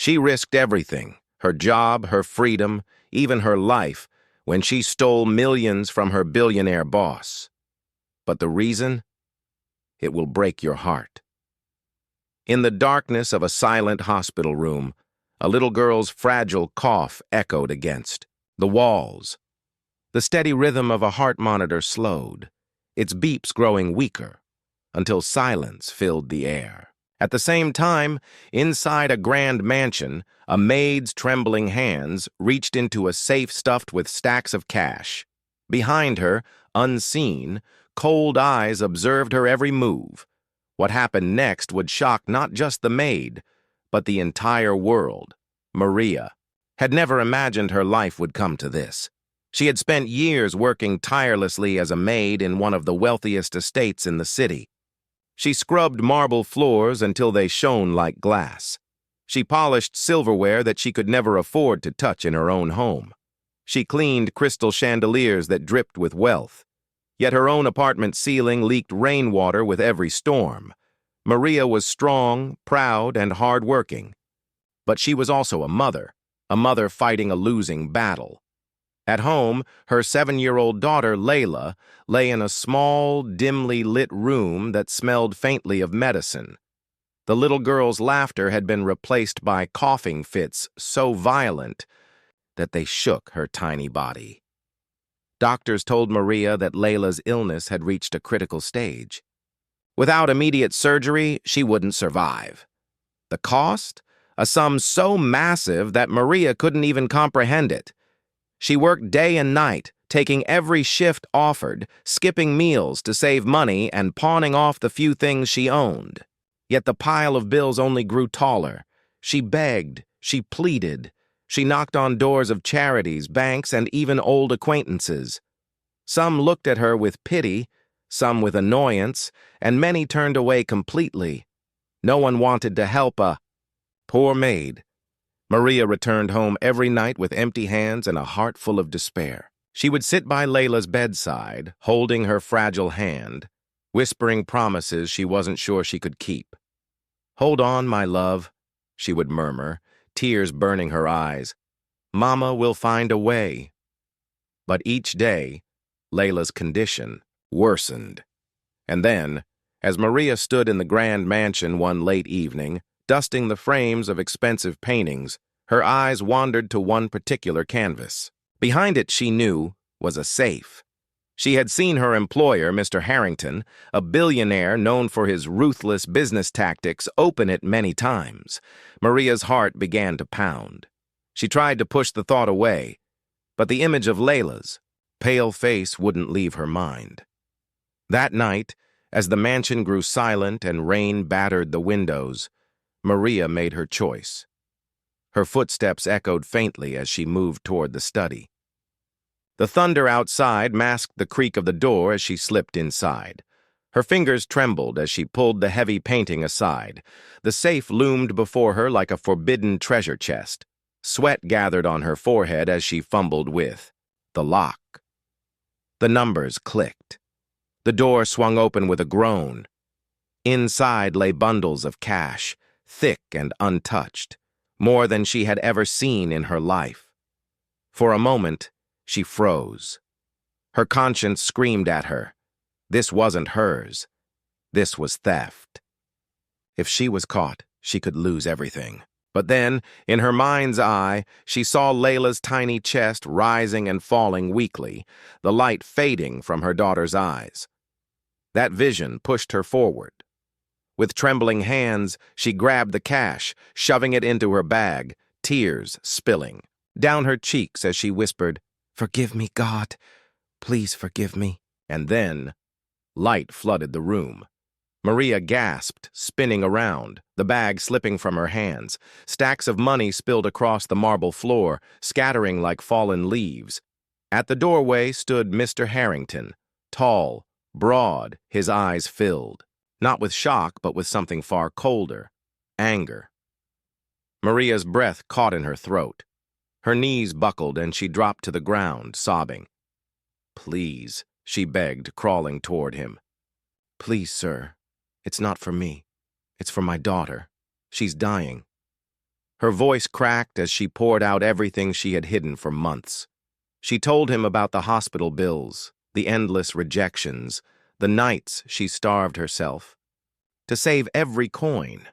She risked everything, her job, her freedom, even her life, when she stole millions from her billionaire boss. But the reason? It will break your heart. In the darkness of a silent hospital room, a little girl's fragile cough echoed against the walls. The steady rhythm of a heart monitor slowed, its beeps growing weaker, until silence filled the air. At the same time, inside a grand mansion, a maid's trembling hands reached into a safe stuffed with stacks of cash. Behind her, unseen, cold eyes observed her every move. What happened next would shock not just the maid, but the entire world. Maria had never imagined her life would come to this. She had spent years working tirelessly as a maid in one of the wealthiest estates in the city. She scrubbed marble floors until they shone like glass. She polished silverware that she could never afford to touch in her own home. She cleaned crystal chandeliers that dripped with wealth. Yet her own apartment ceiling leaked rainwater with every storm. Maria was strong, proud, and hard-working. But she was also a mother fighting a losing battle. At home, her 7-year-old daughter, Layla, lay in a small, dimly lit room that smelled faintly of medicine. The little girl's laughter had been replaced by coughing fits so violent that they shook her tiny body. Doctors told Maria that Layla's illness had reached a critical stage. Without immediate surgery, she wouldn't survive. The cost? A sum so massive that Maria couldn't even comprehend it. She worked day and night, taking every shift offered, skipping meals to save money and pawning off the few things she owned. Yet the pile of bills only grew taller. She begged, she pleaded, she knocked on doors of charities, banks, and even old acquaintances. Some looked at her with pity, some with annoyance, and many turned away completely. No one wanted to help a poor maid. Maria returned home every night with empty hands and a heart full of despair. She would sit by Layla's bedside, holding her fragile hand, whispering promises she wasn't sure she could keep. "Hold on, my love," she would murmur, tears burning her eyes. "Mama will find a way." But each day, Layla's condition worsened. And then, as Maria stood in the grand mansion one late evening, dusting the frames of expensive paintings, her eyes wandered to one particular canvas. Behind it, she knew, was a safe. She had seen her employer, Mr. Harrington, a billionaire known for his ruthless business tactics, open it many times. Maria's heart began to pound. She tried to push the thought away, but the image of Layla's pale face wouldn't leave her mind. That night, as the mansion grew silent and rain battered the windows, Maria made her choice. Her footsteps echoed faintly as she moved toward the study. The thunder outside masked the creak of the door as she slipped inside. Her fingers trembled as she pulled the heavy painting aside. The safe loomed before her like a forbidden treasure chest. Sweat gathered on her forehead as she fumbled with the lock. The numbers clicked. The door swung open with a groan. Inside lay bundles of cash, thick and untouched, more than she had ever seen in her life. For a moment, she froze. Her conscience screamed at her. This wasn't hers. This was theft. If she was caught, she could lose everything. But then, in her mind's eye, she saw Layla's tiny chest rising and falling weakly, the light fading from her daughter's eyes. That vision pushed her forward. With trembling hands, she grabbed the cash, shoving it into her bag, tears spilling down her cheeks as she whispered, "Forgive me, God. Please forgive me." And then, light flooded the room. Maria gasped, spinning around, the bag slipping from her hands. Stacks of money spilled across the marble floor, scattering like fallen leaves. At the doorway stood Mr. Harrington, tall, broad, his eyes filled, not with shock, but with something far colder, anger. Maria's breath caught in her throat. Her knees buckled and she dropped to the ground, sobbing. "Please," she begged, crawling toward him. "Please, sir. It's not for me. It's for my daughter. She's dying." Her voice cracked as she poured out everything she had hidden for months. She told him about the hospital bills, the endless rejections, the nights she starved herself to save every coin.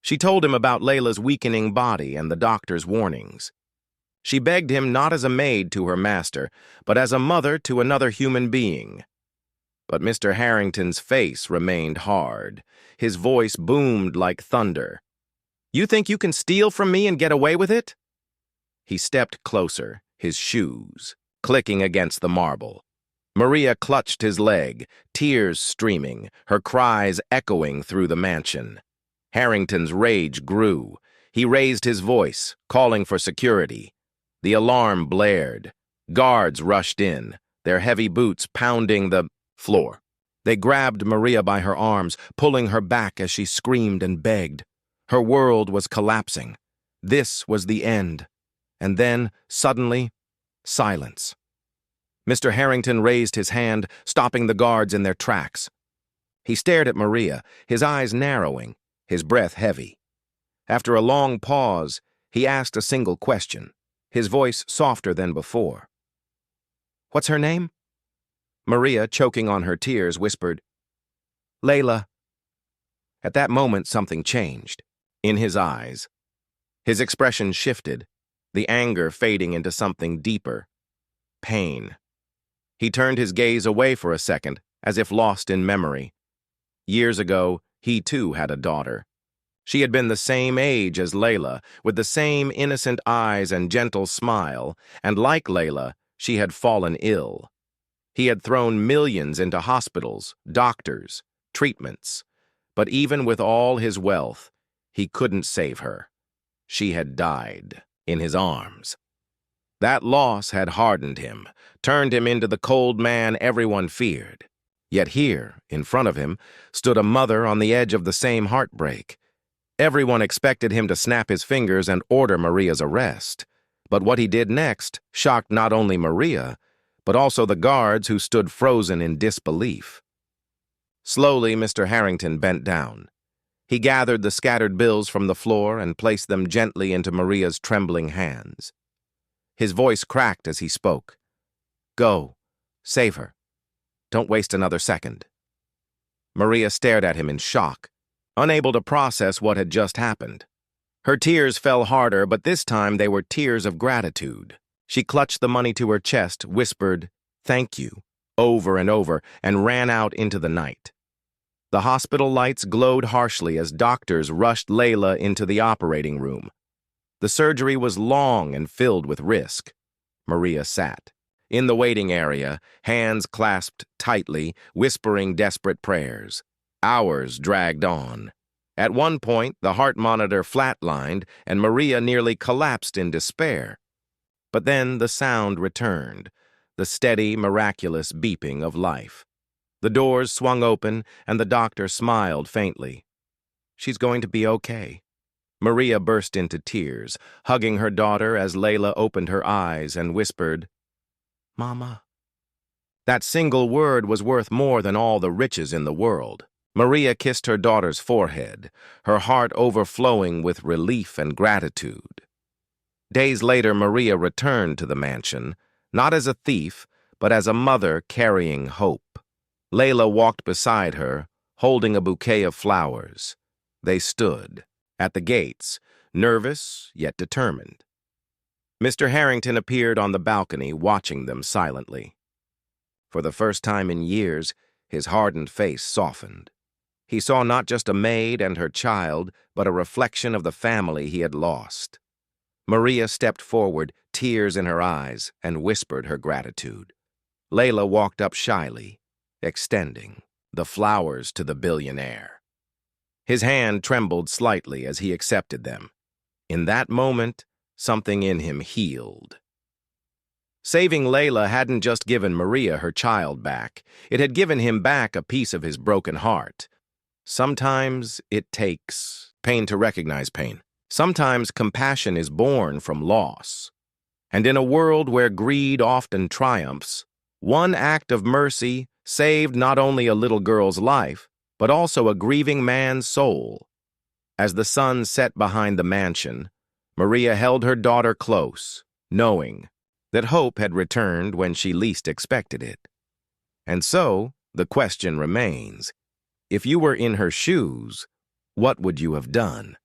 She told him about Layla's weakening body and the doctor's warnings. She begged him not as a maid to her master, but as a mother to another human being. But Mr. Harrington's face remained hard. His voice boomed like thunder. "You think you can steal from me and get away with it?" He stepped closer, his shoes clicking against the marble. Maria clutched his leg, tears streaming, her cries echoing through the mansion. Harrington's rage grew. He raised his voice, calling for security. The alarm blared. Guards rushed in, their heavy boots pounding the floor. They grabbed Maria by her arms, pulling her back as she screamed and begged. Her world was collapsing. This was the end. And then, suddenly, silence. Mr. Harrington raised his hand, stopping the guards in their tracks. He stared at Maria, his eyes narrowing, his breath heavy. After a long pause, he asked a single question, his voice softer than before. "What's her name?" Maria, choking on her tears, whispered, "Layla." At that moment, something changed. In his eyes. His expression shifted, the anger fading into something deeper. Pain. He turned his gaze away for a second, as if lost in memory. Years ago, he too had a daughter. She had been the same age as Layla, with the same innocent eyes and gentle smile, and like Layla, she had fallen ill. He had thrown millions into hospitals, doctors, treatments, but even with all his wealth, he couldn't save her. She had died in his arms. That loss had hardened him, turned him into the cold man everyone feared. Yet here, in front of him, stood a mother on the edge of the same heartbreak. Everyone expected him to snap his fingers and order Maria's arrest. But what he did next shocked not only Maria, but also the guards who stood frozen in disbelief. Slowly, Mr. Harrington bent down. He gathered the scattered bills from the floor and placed them gently into Maria's trembling hands. His voice cracked as he spoke. "Go. Save her. Don't waste another second." Maria stared at him in shock, unable to process what had just happened. Her tears fell harder, but this time they were tears of gratitude. She clutched the money to her chest, whispered, "Thank you," over and over, and ran out into the night. The hospital lights glowed harshly as doctors rushed Layla into the operating room. The surgery was long and filled with risk. Maria sat in the waiting area, hands clasped tightly, whispering desperate prayers. Hours dragged on. At one point, the heart monitor flatlined, and Maria nearly collapsed in despair. But then the sound returned, the steady, miraculous beeping of life. The doors swung open, and the doctor smiled faintly. "She's going to be okay." Maria burst into tears, hugging her daughter as Layla opened her eyes and whispered, "Mama." That single word was worth more than all the riches in the world. Maria kissed her daughter's forehead, her heart overflowing with relief and gratitude. Days later, Maria returned to the mansion, not as a thief, but as a mother carrying hope. Layla walked beside her, holding a bouquet of flowers. They stood at the gates, nervous yet determined. Mr. Harrington appeared on the balcony, watching them silently. For the first time in years, his hardened face softened. He saw not just a maid and her child, but a reflection of the family he had lost. Maria stepped forward, tears in her eyes, and whispered her gratitude. Layla walked up shyly, extending the flowers to the billionaire. His hand trembled slightly as he accepted them. In that moment, something in him healed. Saving Layla hadn't just given Maria her child back. It had given him back a piece of his broken heart. Sometimes it takes pain to recognize pain. Sometimes compassion is born from loss. And in a world where greed often triumphs, one act of mercy saved not only a little girl's life, but also a grieving man's soul. As the sun set behind the mansion, Maria held her daughter close, knowing that hope had returned when she least expected it. And so, the question remains, if you were in her shoes, what would you have done?